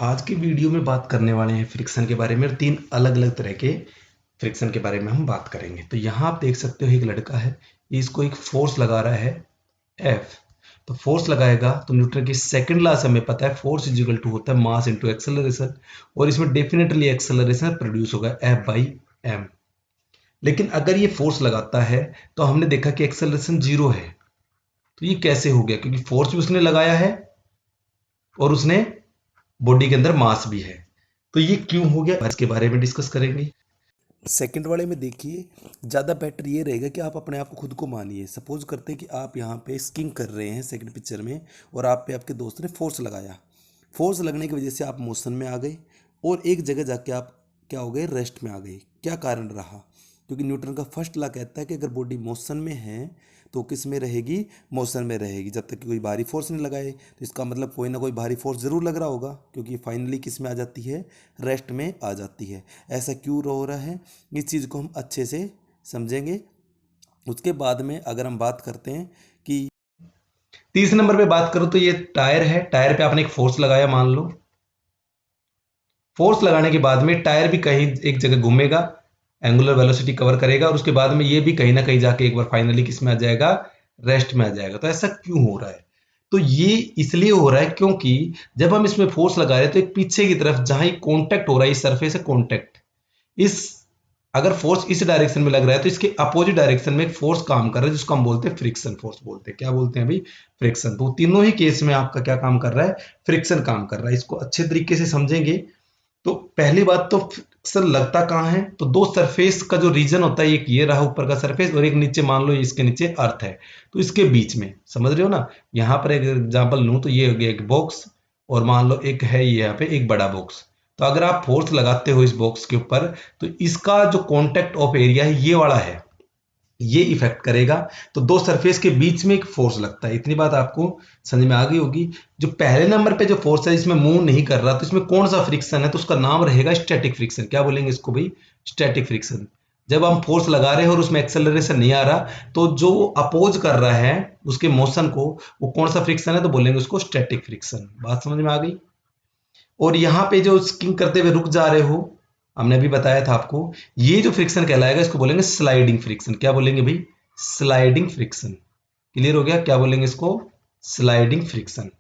आज की वीडियो में बात करने वाले हैं फ्रिक्शन के बारे में और तीन अलग अलग तरह के फ्रिक्शन के बारे में हम बात करेंगे। तो यहाँ आप देख सकते हो एक लड़का है, इसको एक फोर्स लगा रहा है एफ। तो फोर्स लगाएगा तो न्यूटन की सेकंड लॉ से हमें पता है फोर्स इज इक्वल टू होता है मास इनटू एक्सेलरेशन, और इसमें डेफिनेटली एक्सेलरेशन प्रोड्यूस होगा एफ बाई एम। लेकिन अगर ये फोर्स लगाता है तो हमने देखा कि एक्सेलरेशन जीरो है। तो ये कैसे हो गया? क्योंकि फोर्स भी उसने लगाया है और उसने बॉडी के अंदर मास भी है। तो ये क्यों हो गया, इसके बारे में डिस्कस करेंगे। सेकंड वाले में देखिए, ज़्यादा बेटर ये रहेगा कि आप अपने आप को खुद को मानिए। सपोज करते हैं कि आप यहाँ पे स्कीइंग कर रहे हैं सेकंड पिक्चर में, और आप पे आपके दोस्त ने फोर्स लगाया। फोर्स लगने की वजह से आप मोशन में आ गए और एक जगह जाके आप क्या हो गए, रेस्ट में आ गए। क्या कारण रहा? क्योंकि न्यूटन का फर्स्ट लॉ कहता है कि अगर बॉडी मोशन में है तो किस में रहेगी, मोशन में रहेगी, जब तक कि कोई भारी फोर्स नहीं लगाए। तो इसका मतलब कोई ना कोई भारी फोर्स ज़रूर लग रहा होगा, क्योंकि फाइनली किस में आ जाती है, रेस्ट में आ जाती है। ऐसा क्यों हो रहा है, इस चीज़ को हम अच्छे से समझेंगे। उसके बाद में अगर हम बात करते हैं कि तीसरे नंबर पे बात करो तो ये टायर है, टायर पे आपने एक फोर्स लगाया मान लो। फोर्स लगाने के बाद में टायर भी कहीं एक जगह घूमेगा, एंगुलर वेलोसिटी कवर करेगा, और उसके बाद में ये भी कहीं ना कहीं जाके एक बार फाइनली किस में आ जाएगा, रेस्ट में आ जाएगा। तो ऐसा क्यों हो रहा है? तो ये इसलिए हो रहा है क्योंकि जब हम इसमें फोर्स लगा रहे हैं तो एक पीछे की तरफ जहां कॉन्टैक्ट हो रहा है, इस सरफेस से कॉन्टैक्ट, इस अगर फोर्स इस डायरेक्शन में लग रहा है तो इसके अपोजिट डायरेक्शन में एक फोर्स काम कर रहा है जिसको हम बोलते हैं फ्रिक्शन फोर्स बोलते हैं। क्या बोलते हैं भाई? फ्रिक्शन। तो तीनों ही केस में आपका क्या काम कर रहा है, फ्रिक्शन काम कर रहा है। इसको अच्छे तरीके से समझेंगे तो पहली बात तो फ्रिक्शन लगता कहाँ है, तो दो सरफेस का जो रीजन होता है, एक ये रहा ऊपर का सरफेस और एक नीचे मान लो इसके नीचे अर्थ है, तो इसके बीच में, समझ रहे हो ना। यहां पर एक एग्जांपल लूं तो ये हो गया एक बॉक्स, और मान लो एक है ये यहाँ पे एक बड़ा बॉक्स। तो अगर आप फोर्स लगाते हो इस बॉक्स के ऊपर तो इसका जो कॉन्टेक्ट ऑफ एरिया है ये वाला है, ये इफेक्ट करेगा। तो दो सरफेस के बीच में एक फोर्स लगता है। इतनी बात आपको समझ में आ गई होगी। जो पहले नंबर पे जो फोर्स है इसमें मूव नहीं कर रहा, तो इसमें कौन सा फ्रिक्शन है, तो उसका नाम रहेगा स्टैटिक फ्रिक्शन। क्या बोलेंगे इसको भाई? Static friction. जब हम फोर्स लगा रहे हैं और उसमें एक्सेलरेशन नहीं आ रहा, तो जो अपोज कर रहा है उसके मोशन को, वो कौन सा फ्रिक्शन है, तो बोलेंगे उसको स्टैटिक फ्रिक्शन। बात समझ में आ गई। और यहाँ पे जो स्किंग करते हुए रुक जा रहे हो, हमने अभी बताया था आपको, ये जो फ्रिक्शन कहलाएगा इसको बोलेंगे स्लाइडिंग फ्रिक्शन। क्या बोलेंगे भाई? Sliding friction. क्लियर हो गया? क्या बोलेंगे इसको? Sliding friction.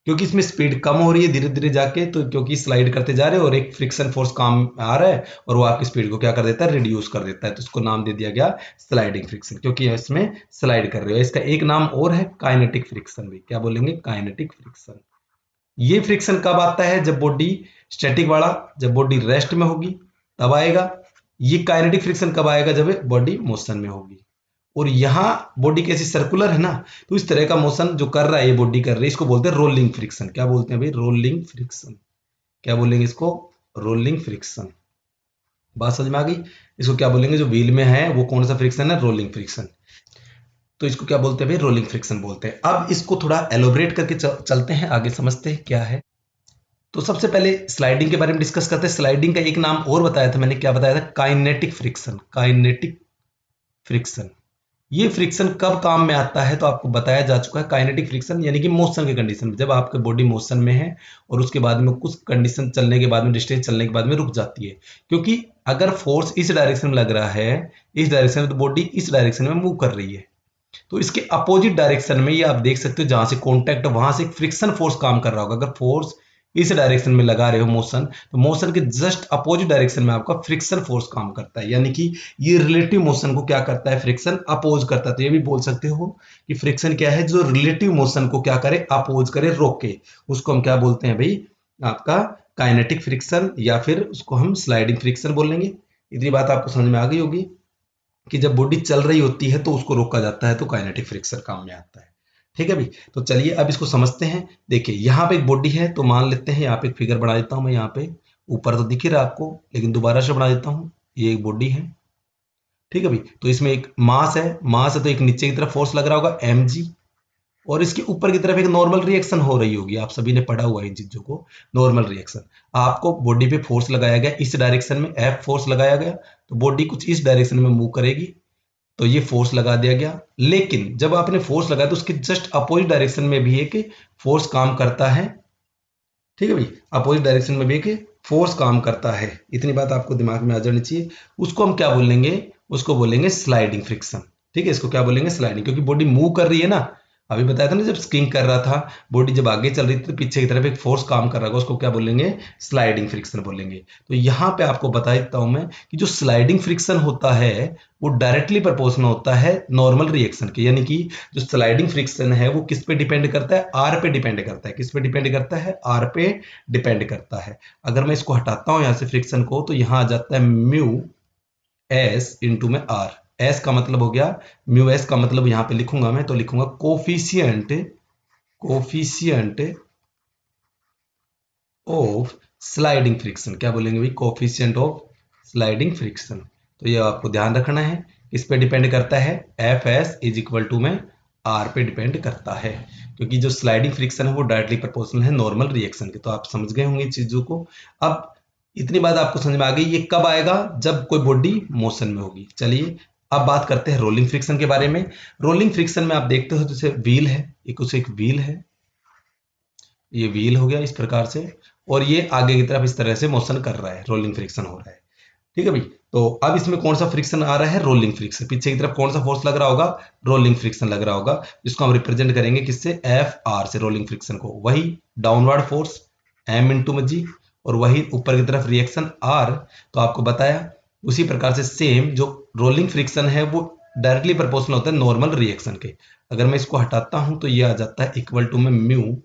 क्योंकि इसमें स्पीड कम हो रही है धीरे धीरे जाके, तो क्योंकि स्लाइड करते जा रहे हो और एक फ्रिक्शन फोर्स काम आ रहा है और वो आपकी स्पीड को क्या कर देता है, रिड्यूस कर देता है। तो इसको नाम दे दिया गया स्लाइडिंग फ्रिक्शन, क्योंकि इसमें स्लाइड कर रहे हो। इसका एक नाम और है काइनेटिक फ्रिक्शन भी। क्या बोलेंगे? Kinetic friction. ये फ्रिक्शन कब आता है? जब बॉडी स्टैटिक वाला, जब बॉडी रेस्ट में होगी तब आएगा। ये काइनेटिक फ्रिक्शन कब आएगा? जब बॉडी मोशन में होगी। और यहां बॉडी कैसी सर्कुलर है ना, तो इस तरह का मोशन जो कर रहा है ये बॉडी कर रही है, इसको बोलते हैं रोलिंग फ्रिक्शन। क्या बोलते हैं भाई? Rolling friction. क्या बोलेंगे इसको? Rolling friction. बात समझ में आ गई। इसको क्या बोलेंगे? जो व्हील में है वो कौन सा फ्रिक्शन है? Rolling friction. तो इसको क्या बोलते हैं भाई? रोलिंग फ्रिक्शन बोलते हैं। अब इसको थोड़ा एलोबरेट करके चलते हैं आगे, समझते हैं क्या है। तो सबसे पहले स्लाइडिंग के बारे में डिस्कस करते हैं। स्लाइडिंग का एक नाम और बताया था मैंने, क्या बताया था? Kinetic friction. Kinetic friction. ये फ्रिक्शन कब काम में आता है, तो आपको बताया जा चुका है। काइनेटिक फ्रिक्शन यानी कि मोशन के कंडीशन में, जब आपकी बॉडी मोशन में है और उसके बाद में कुछ कंडीशन चलने के बाद में, डिस्टेंस चलने के बाद में रुक जाती है। क्योंकि अगर फोर्स इस डायरेक्शन में लग रहा है, इस डायरेक्शन में, तो बॉडी इस डायरेक्शन में मूव कर रही है। तो इसके अपोजिट डायरेक्शन में ये आप देख सकते हो, जहां से कॉन्टैक्ट वहां से एक फ्रिक्शन फोर्स काम कर रहा होगा। अगर फोर्स इस डायरेक्शन में लगा रहे हो मोशन, तो मोशन के जस्ट अपोजिट डायरेक्शन में आपका फ्रिक्शन फोर्स काम करता है। यानी कि ये रिलेटिव मोशन को क्या करता है? फ्रिक्शन अपोज करता है। तो ये भी बोल सकते हो कि फ्रिक्शन क्या है? जो रिलेटिव मोशन को क्या करे? अपोज करे, रोके। उसको हम क्या बोलते हैं भाई? आपका काइनेटिक फ्रिक्शन, या फिर उसको हम स्लाइडिंग फ्रिक्शन बोलेंगे। इतनी बात आपको समझ में आ गई होगी कि जब बॉडी चल रही होती है तो उसको रोका जाता है, तो काइनेटिक फ्रिक्शन काम में आता है। ठीक है भाई। तो चलिए अब इसको समझते हैं। देखिए यहाँ पे एक बॉडी है, तो मान लेते हैं यहाँ पे एक फिगर बना देता हूं मैं। यहाँ पे ऊपर तो दिख ही रहा आपको, लेकिन दोबारा से बना देता हूं। ये एक बॉडी है, ठीक है भाई। तो इसमें एक मास है, मास है तो एक नीचे की तरफ फोर्स लग रहा होगा mg, और इसके ऊपर की तरफ एक नॉर्मल रिएक्शन हो रही होगी। आप सभी ने पढ़ा हुआ है इन चीजों को, नॉर्मल रिएक्शन। आपको बॉडी पे फोर्स लगाया गया इस डायरेक्शन में, एफ फोर्स लगाया गया, तो बॉडी कुछ इस डायरेक्शन में मूव करेगी, तो ये फोर्स लगा दिया गया। लेकिन जब आपने फोर्स लगाया तो उसके जस्ट अपोजिट डायरेक्शन में भी एक फोर्स काम करता है, ठीक है भाई, अपोजिट डायरेक्शन में भी एक फोर्स काम करता है, इतनी बात आपको दिमाग में आ जानी चाहिए। उसको हम क्या बोलेंगे, उसको बोलेंगे स्लाइडिंग फ्रिक्शन। ठीक है, इसको क्या बोलेंगे, स्लाइडिंग, क्योंकि बॉडी मूव कर रही है ना। अभी बताया था ना, जब स्किंग कर रहा था, बॉडी जब आगे चल रही थी तो पीछे की तरफ एक फोर्स काम कर रहा होगा, उसको क्या बोलेंगे, स्लाइडिंग फ्रिक्शन बोलेंगे। तो यहाँ पे आपको बता देता हूं मैं कि जो स्लाइडिंग फ्रिक्शन होता है वो डायरेक्टली प्रोपोर्शनल होता है नॉर्मल रिएक्शन के। यानी कि जो स्लाइडिंग फ्रिक्शन है वो किस पे डिपेंड करता है, आर पे डिपेंड करता है। किस पे डिपेंड करता है, आर पे डिपेंड करता है। अगर मैं इसको हटाता हूं यहां से फ्रिक्शन को, तो यहां आ जाता है म्यू एस इंटू में आर। एस का मतलब हो गया, म्यू एस का मतलब यहां पे लिखूंगा मैं, तो लिखूंगा coefficient coefficient of sliding friction. क्या बोलेंगे भाई, कोफिशियंट ऑफ स्लाइडिंग फ्रिक्शन। तो ये आपको ध्यान रखना है, किस पे डिपेंड करता है, F S is equal to में आर पे डिपेंड करता है, क्योंकि जो स्लाइडिंग फ्रिक्शन है वो डायरेक्टली प्रोपोर्शनल है नॉर्मल रिएक्शन के। तो आप समझ गए होंगे चीजों को। अब इतनी बात आपको समझ में आ गई, ये कब आएगा, जब कोई बॉडी मोशन में होगी। चलिए अब बात करते हैं रोलिंग फ्रिक्शन के बारे में। रोलिंग फ्रिक्शन में आप देखते हो जैसे व्हील है, एक व्हील है, ये व्हील हो गया इस प्रकार से, और ये आगे की तरफ इस तरह से मोशन कर रहा है, रोलिंग फ्रिक्शन हो रहा है। ठीक है भाई, तो अब इसमें कौन सा फ्रिक्शन आ रहा है, रोलिंग फ्रिक्शन। पीछे की तरफ कौन सा फोर्स लग रहा होगा, रोलिंग फ्रिक्शन लग रहा होगा, जिसको हम रिप्रेजेंट करेंगे किससे, एफ आर से, रोलिंग फ्रिक्शन को। वही डाउनवर्ड फोर्स एम इंटू में जी, और वही ऊपर की तरफ रिएक्शन आर। तो आपको बताया उसी प्रकार से सेम जो रोलिंग फ्रिक्शन है वो डायरेक्टली प्रोपोर्शनल होता है नॉर्मल रिएक्शन के। अगर मैं इसको हटाता हूं तो ये आ जाता है इक्वल टू में म्यू,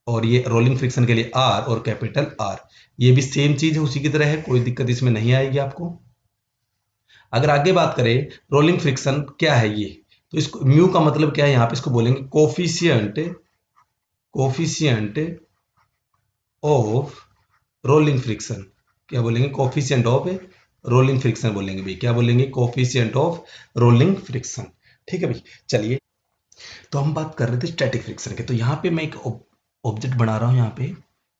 और ये रोलिंग फ्रिक्शन के लिए आर और कैपिटल आर। ये भी सेम चीज है, उसी की तरह है, कोई दिक्कत इसमें नहीं आएगी आपको। अगर आगे बात करें रोलिंग फ्रिक्शन क्या है ये, तो इसको म्यू का मतलब क्या है, यहां पे इसको बोलेंगे coefficient coefficient of rolling friction. क्या बोलेंगे, कोफिशियंट ऑफ रोलिंग फ्रिक्शन बोलेंगे भाई। क्या बोलेंगे, कोफिशियंट ऑफ रोलिंग फ्रिक्शन। ठीक है भाई, चलिए तो हम बात कर रहे थे स्टैटिक फ्रिक्शन के। तो यहाँ पे मैं एक ऑब्जेक्ट बना रहा हूँ यहाँ पे,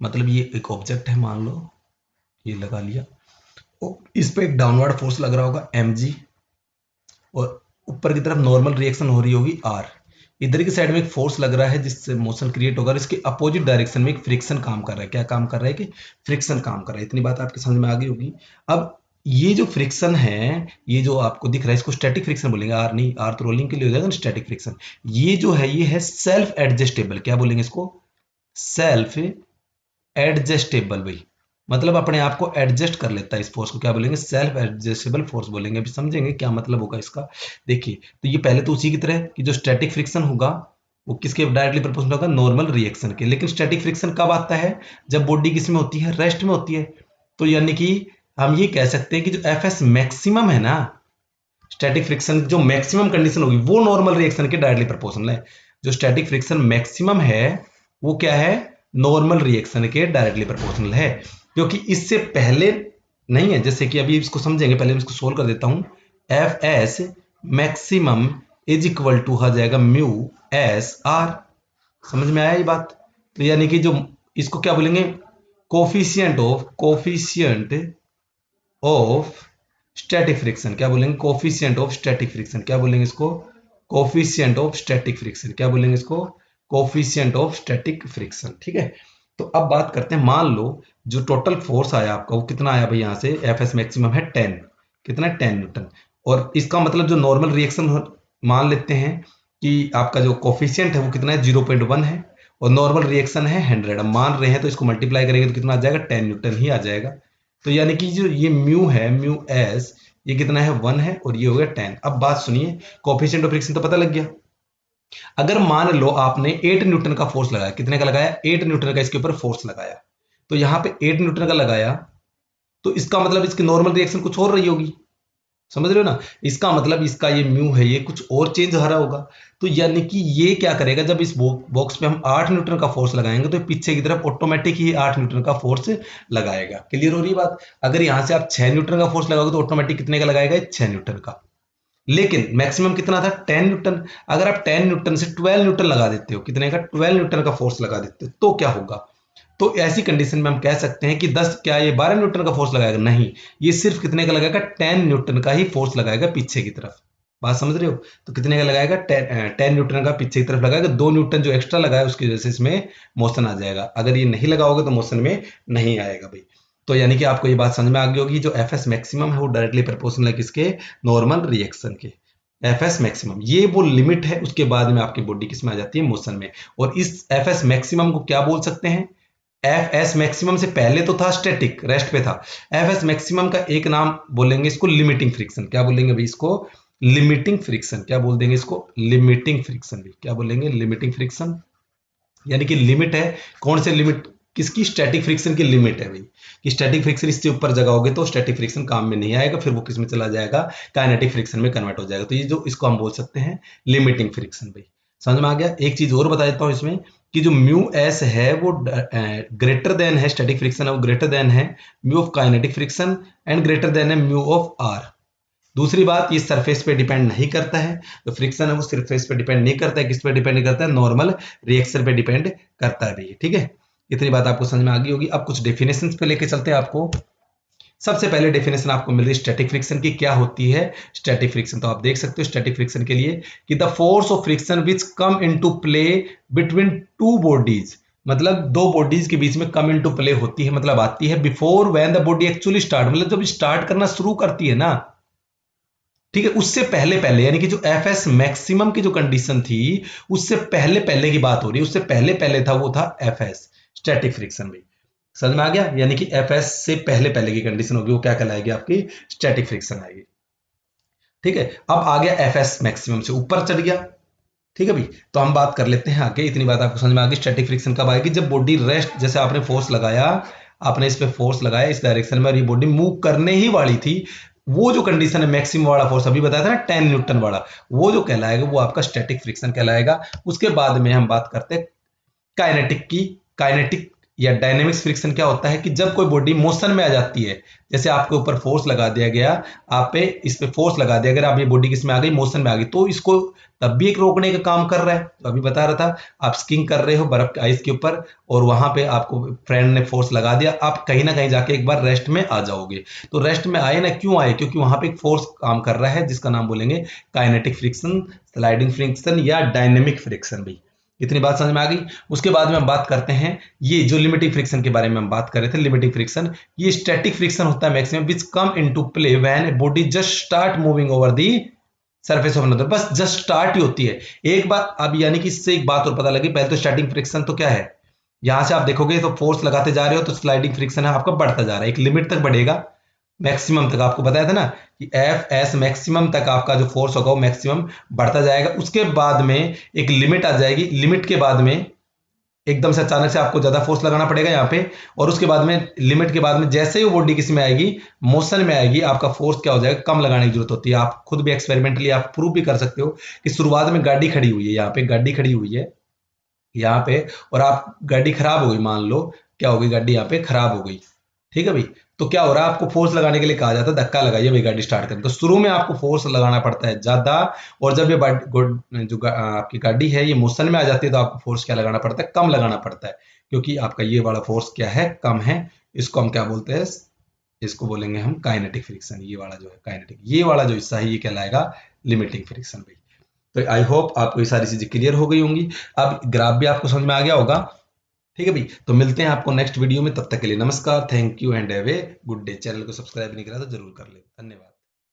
मतलब ये एक ऑब्जेक्ट है, मान लो ये लगा लिया, और इस पे एक डाउनवर्ड फोर्स लग रहा होगा mg, और ऊपर की तरफ नॉर्मल रिएक्शन हो रही होगी r। इधर की साइड में एक फोर्स लग रहा है जिससे मोशन क्रिएट होगा, और इसके अपोजिट डायरेक्शन में एक फ्रिक्शन काम कर रहा है। क्या काम कर रहा है, कि फ्रिक्शन काम कर रहा है। इतनी बात आपके समझ में आ गई होगी। अब ये जो फ्रिक्शन है, ये जो आपको दिख रहा है, इसको स्टैटिक फ्रिक्शन बोलेंगे। आर नहीं, आर तो रोलिंग के लिए हो जाएगा ना, स्टैटिक फ्रिक्शन। ये जो है ये है सेल्फ एडजस्टेबल। क्या बोलेंगे इसको, सेल्फ एडजस्टेबल भाई, मतलब अपने आप को एडजस्ट कर लेता है इस फोर्स को। क्या बोलेंगे, सेल्फ एडजस्टेबल फोर्स बोलेंगे। अभी समझेंगे क्या मतलब होगा इसका। देखिए तो ये पहले तो उसी की तरह कि जो स्टैटिक फ्रिक्शन होगा वो किसके डायरेक्टली प्रोपोर्शनल होगा, नॉर्मल रिएक्शन के। लेकिन स्टैटिक फ्रिक्शन कब आता है, जब बॉडी किसमें होती है, रेस्ट में होती है। तो यानी कि हम ये कह सकते हैं कि जो एफ एस मैक्सिमम है ना, स्टैटिक फ्रिक्शन जो मैक्सिमम कंडीशन होगी वो नॉर्मल रिएक्शन के डायरेक्टली प्रोपोर्शनल है। जो स्टैटिक फ्रिक्शन मैक्सिमम है वो क्या है, नॉर्मल रिएक्शन के डायरेक्टली प्रोपोर्शनल है, क्योंकि इससे पहले नहीं है। जैसे कि अभी इसको समझेंगे, पहले मैं इसको सोल्व कर देता हूं। F S maximum is equal to आ जाएगा म्यू एस आर। समझ में आया ये बात। तो यानी कि जो इसको क्या बोलेंगे, कोफिशियंट ऑफ स्टैटिक फ्रिक्शन। क्या बोलेंगे, कोफिशिएंट ऑफ स्टैटिक फ्रिक्शन। क्या बोलेंगे इसको, कोफिशिएंट ऑफ स्टैटिक फ्रिक्शन। क्या बोलेंगे इसको, कोफिशिएंट ऑफ स्टैटिक फ्रिक्शन। ठीक है, तो अब बात करते हैं, मान लो जो टोटल फोर्स आया आपका वो कितना आया भाई, यहां से एफ एस मैक्सिमम है 10, कितना 10 न्यूटन। और इसका मतलब जो नॉर्मल रिएक्शन मान लेते हैं कि आपका जो कोफिशिएंट है वो कितना है, 0.1 है, और नॉर्मल रिएक्शन है 100। अब मान रहे हैं तो इसको मल्टीप्लाई करेंगे तो कितना आ जाएगा, 10 न्यूटन ही आ जाएगा। तो यानी कि जो ये म्यू है, म्यू एस, ये कितना है 1 है, और ये हो गया 10। अब बात सुनिए, कोफिशिएंट ऑफ फ्रिक्शन तो पता लग गया। अगर मान लो आपने 8 न्यूटन का फोर्स लगाया, कितने का लगाया, 8 न्यूटन का इसके ऊपर फोर्स लगाया, तो यहां पे 8 न्यूटन का लगाया, तो इसका मतलब इसकी नॉर्मल रिएक्शन कुछ और रही होगी। समझ रहे हो ना, इसका मतलब इसका ये म्यू है ये कुछ और चेंज हो रहा होगा। तो यानी कि ये क्या करेगा, जब इस बॉक्स पे हम 8 न्यूटन का फोर्स लगाएंगे तो पीछे की तरफ ऑटोमेटिक ही 8 न्यूटन का फोर्स लगाएगा। क्लियर हो रही बात। अगर यहां से आप 6 न्यूटन का फोर्स लगाओगे तो ऑटोमेटिक कितने का लगाएगा, 6 न्यूटन का। लेकिन मैक्सिमम कितना था, 10 न्यूटन। अगर आप 10 न्यूटन से 12 न्यूटन लगा देते हो, कितने का, 12 न्यूटन का फोर्स लगा देते हो, तो क्या होगा। तो ऐसी कंडीशन में हम कह सकते हैं कि 10 क्या ये 12 न्यूटन का फोर्स लगाएगा, नहीं, ये सिर्फ कितने का लगाएगा, 10 न्यूटन का ही फोर्स लगाएगा पीछे की तरफ। बात समझ रहे हो? तो कितने का लगाएगा, 10 न्यूटन का पीछे की तरफ लगाएगा, 2 न्यूटन जो एक्स्ट्रा लगाया उसकी वजह से इसमें मोशन आ जाएगा। अगर ये नहीं लगाओगे तो मोशन में नहीं आएगा भाई। तो यानी कि आपको ये बात समझ में आ गई होगी, जो एफ एस मैक्सिमम है वो डायरेक्टली प्रोपोर्शनल है किसके, नॉर्मल रिएक्शन के। एफ एस मैक्सिमम ये वो लिमिट है, उसके बाद में आपकी बॉडी किस में आ जाती है, मोशन में। और इस एफ एस मैक्सिमम को क्या बोल सकते हैं, एफ एस मैक्सिमम से पहले तो था स्टैटिक, रेस्ट पे था। एफ एस मैक्सिमम का एक नाम बोलेंगे इसको लिमिटिंग फ्रिक्शन। क्या बोलेंगे भाई इसको, लिमिटिंग फ्रिक्शन। क्या बोल देंगे इसको, लिमिटिंग फ्रिक्शन भी। क्या बोलेंगे, लिमिटिंग फ्रिक्शन। यानी कि लिमिट है, कौन से लिमिट, किसकी, स्टैटिक फ्रिक्शन की लिमिट है भाई, कि स्टैटिक फ्रिक्शन इससे ऊपर जगाओगे तो स्टैटिक फ्रिक्शन काम में नहीं आएगा, फिर वो किस में चला जाएगा, काइनेटिक फ्रिक्शन में कन्वर्ट हो जाएगा। तो ये जो इसको हम बोल सकते हैं लिमिटिंग फ्रिक्शन भाई। समझ में आ गया? एक चीज और बता देता हूं इसमें, कि जो म्यू एस है वो ग्रेटर देन है, स्टैटिक फ्रिक्शन है वो ग्रेटर देन है mu of kinetic friction, and greater than है म्यू ऑफ आर। दूसरी बात, ये सरफेस पे डिपेंड नहीं करता है, जो फ्रिक्शन है वो सरफेस पे डिपेंड नहीं करता है, किस पे डिपेंड करता है, नॉर्मल रिएक्शन पे डिपेंड करता है भैया। ठीक है, इतनी बात आपको समझ में आ गई होगी। अब कुछ डेफिनेशंस पे लेके चलते हैं आपको। सबसे पहले डेफिनेशन आपको मिल रही है स्टैटिक फ्रिक्शन की। क्या होती है स्टैटिक फ्रिक्शन, तो आप देख सकते हो स्टैटिक फ्रिक्शन के लिए कि the force of friction which come into play between two bodies, मतलब दो बॉडीज के बीच में कम इनटू प्ले होती है, मतलब आती है before when the body actually start, मतलब जब स्टार्ट करना शुरू करती है ना, ठीक है, उससे पहले पहले, यानी कि जो एफ एस मैक्सिमम की जो कंडीशन थी उससे पहले पहले की बात हो रही है, उससे पहले पहले था वो था एफ एस स्टैटिक फ्रिक्शन भाई। समझ में आ गया? यानी कि एफ एस से पहले पहले की कंडीशन होगी वो क्या कहलाएगी, आपकी स्टैटिक फ्रिक्शन आएगी। ठीक है, अब आ गया एफ एस मैक्सिमम से ऊपर चढ़ गया। ठीक है भाई, तो हम बात कर लेते हैं आगे। इतनी बात आपको समझ में आ गई, स्टैटिक फ्रिक्शन कब आएगी, जब बॉडी रेस्ट, जैसे आपने फोर्स लगाया, आपने इस पे फोर्स लगाया इस डायरेक्शन में और ये बॉडी मूव करने ही वाली थी, वो जो कंडीशन है मैक्सिमम वाला फोर्स अभी बताया था ना 10 न्यूटन वाला, वो जो कहलाएगा वो आपका स्टैटिक फ्रिक्शन कहलाएगा। उसके बाद में हम बात करते हैं काइनेटिक की। काइनेटिक या डायनेमिक्स फ्रिक्शन क्या होता है कि जब कोई बॉडी मोशन में आ जाती है, जैसे आपके ऊपर फोर्स लगा दिया गया, आप पे इस पे फोर्स लगा दिया, अगर आप ये बॉडी किस में आ गई, मोशन में आ गई, तो इसको तब भी एक रोकने का काम कर रहा है। तो अभी बता रहा था, आप स्कीइंग कर रहे हो बर्फ के आइस के ऊपर और वहां पे आपको फ्रेंड ने फोर्स लगा दिया, आप कहीं ना कहीं जाके एक बार रेस्ट में आ जाओगे। तो रेस्ट में आए ना, क्यों आए, क्योंकि वहां पे एक फोर्स काम कर रहा है जिसका नाम बोलेंगे काइनेटिक फ्रिक्शन, स्लाइडिंग फ्रिक्शन या डायनेमिक फ्रिक्शन भाई। इतनी बात समझ में आ गई। उसके बाद में हम बात करते हैं ये जो लिमिटिंग फ्रिक्शन के बारे में हम बात कर रहे थे, लिमिटिंग फ्रिक्शन, ये स्टैटिक फ्रिक्शन होता है maximum which come into play when a body just start moving over the surface of another, बस जस्ट स्टार्ट ही होती है एक बार। अब यानी कि इससे एक बात और पता लगी, पहले तो स्टैटिक फ्रिक्शन तो क्या है, यहां से आप देखोगे तो फोर्स लगाते जा रहे हो तो स्लाइडिंग फ्रिक्शन है आपका बढ़ता जा रहा है, एक लिमिट तक बढ़ेगा, मैक्सिमम तक। आपको बताया था ना कि एफ एस मैक्सिमम तक आपका जो फोर्स होगा वो मैक्सिमम बढ़ता जाएगा। उसके बाद में एक लिमिट आ जाएगी, लिमिट के बाद में एकदम से अचानक से आपको ज्यादा फोर्स लगाना पड़ेगा यहाँ पे, और उसके बाद में लिमिट के बाद में जैसे ही वो बॉडी किसी में आएगी, मोशन में आएगी, आपका फोर्स क्या हो जाएगा, कम लगाने की जरूरत होती है। आप खुद भी एक्सपेरिमेंटली आप प्रूव भी कर सकते हो कि शुरुआत में गाड़ी खड़ी हुई है, यहाँ पे गाड़ी खड़ी हुई है यहाँ पे, और आप गाड़ी खराब हो गई, मान लो क्या हो गई, गाड़ी यहाँ पे खराब हो गई। ठीक है भाई, तो क्या हो रहा है, आपको फोर्स लगाने के लिए कहा जाता है धक्का लगाइए भाई गाड़ी स्टार्ट करें, तो शुरू में आपको फोर्स लगाना पड़ता है ज्यादा, और जब ये आपकी गाड़ी है ये मोशन में आ जाती है तो आपको फोर्स क्या लगाना पड़ता है, कम लगाना पड़ता है, क्योंकि आपका ये वाला फोर्स क्या है, कम है। इसको हम क्या बोलते हैं, इसको बोलेंगे हम काइनेटिक फ्रिक्शन। ये वाला जो है काइनेटिक, ये वाला जो हिस्सा है ये कहलाएगा लिमिटिंग फ्रिक्शन भाई। तो आई होप आपको ये सारी चीजें क्लियर हो गई होंगी, अब ग्राफ भी आपको समझ में आ गया होगा। ठीक है भाई, तो मिलते हैं आपको नेक्स्ट वीडियो में, तब तक के लिए नमस्कार, thank you and have a good day. Channel को सब्सक्राइब नहीं करा तो जरूर कर ले, धन्यवाद।